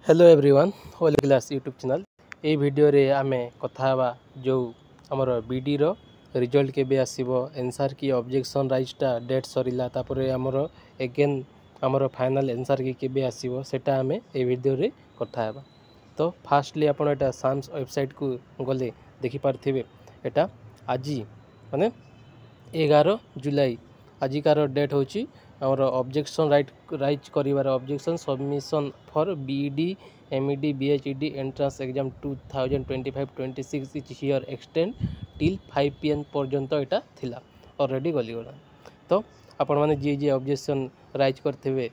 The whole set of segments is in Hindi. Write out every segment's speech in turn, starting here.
Hello everyone whole class YouTube channel ये वीडियो रे आमे कथा हवा जो हमर बीडी रो रिजल्ट केबे आसीबो आंसर की ऑब्जेक्शन राइट्सटा डेट सरीला तापरे हमर अगेन हमर फाइनल आंसर की केबे आसीबो सेटा आमे ए वीडियो रे कथा हवा। तो फास्टली आपण एटा साम्स वेबसाइट को गले देखि पारथिबे एटा आजी माने 11 जुलाई आजिकार डेट होची और ऑब्जेक्शन राइट करिवार objection submission for B Ed M Ed B H Ed entrance exam 2025-26 is here extend till 5 PM पर्यंत एटा थिला ऑलरेडी गली गला। तो आपण माने जे ऑब्जेक्शन राइट करथिबे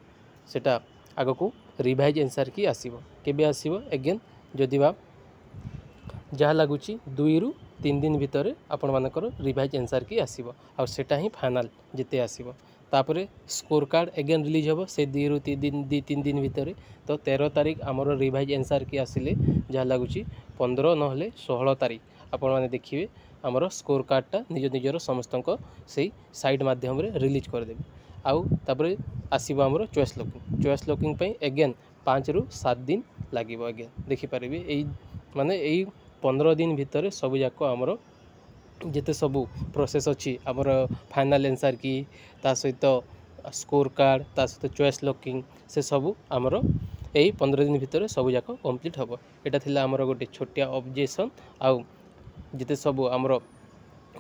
सेटा आगो को रिवाइज आंसर की आसीबो केबे आसीबो अगेन जदि बा जहाँ लगुच 2 ରୁ 3 दिन भितर आपण मानकर रिवाइज आंसर की आसीबो और सेटा ही फाइनल जिते आसीबो तापरे स्कोर कार्ड अगेन रिलीज हम से 2 ରୁ 3 दिन भितर। तो 13 तारीख आमर रिवाइज आंसर की आसिले जहाँ लगुच 15 नहले 16 तारीख आपण माने देखिए आमर स्कोर कार्डटा निज निजर समस्त से साइट माध्यम रे रिलीज करदेवे आउ तापरे आसीबो आमर चॉइस लॉकिंग पे अगेन 5 ରୁ 7 दिन लागिबो अगेन देखि पारिबे एई माने एई 15 दिन भितर सब जाक आमर जिते सबू प्रोसेस अच्छी आमर फाइनल आंसर की ता सहित स्कोर कार्ड ता सहित चॉइस लॉकिंग से सबू आमर यही 15 दिन भितर सब जाक कंप्लीट हम। यहाँ थिला आमर गोटे छोटिया ऑब्जेक्शन आउ जिते सबू आमर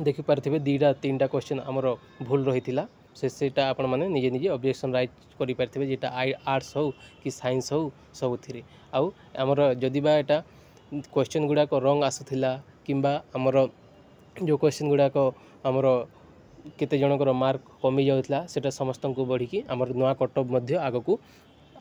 देखि पारथिबे 2-3टा क्वेश्चन आमर भूल रही सेटा आपण माने निजे निजे ऑब्जेक्शन राइट करि पारथिबे जेटा आर्ट्स हो कि साइंस हो सबुथिरे आउ आमर जदि बा एटा क्वेश्चन गुड़ाक रंग आसुथिला किंबा आमर जो क्वेश्चन गुड़ाक आमर केते जनकर मार्क कमी जाउथला सेटा समस्त को बढ़ी आमर नुआ कटअप मध्य आगकू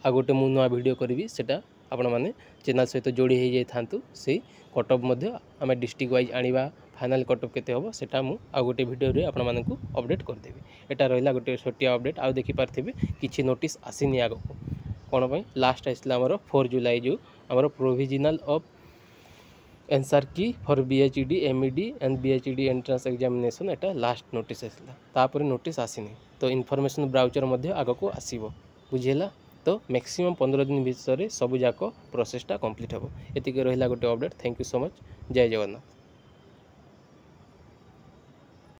आगोटे मु नुआ वीडियो करी सेटा आपण माने चैनल सहित जोड़ी हो जाई थांतु से कटअप मध्य आमे डिस्ट्रिक्ट वाइज आनिबा फाइनल कटअप केते होबो सेटा मु आगोटे वीडियो रे आपण मानकू अपडेट कर देबी। एटा रहिला गोटे छोटिया अपडेट आ देखि पारथिबे किछि नोटिस आसीनी आगकू कोन पई लास्ट आइसला हमर 4 जुलाई जो हमर प्रोविजनल ऑफ आंसर की for बीएचईडी MED and बीएचईडी entrance examination Etah last notice आसला तापर नोटिस आसीनी। तो इनफॉरमेशन ब्राउचर मध्य आगको आसीबो बुझिला। तो मैक्सिमम 15 दिन भितर सब जाक प्रोसेसटा कंप्लीट हम। एतिके रहिला गोटे update. Thank you so much. जय जगन्नाथ।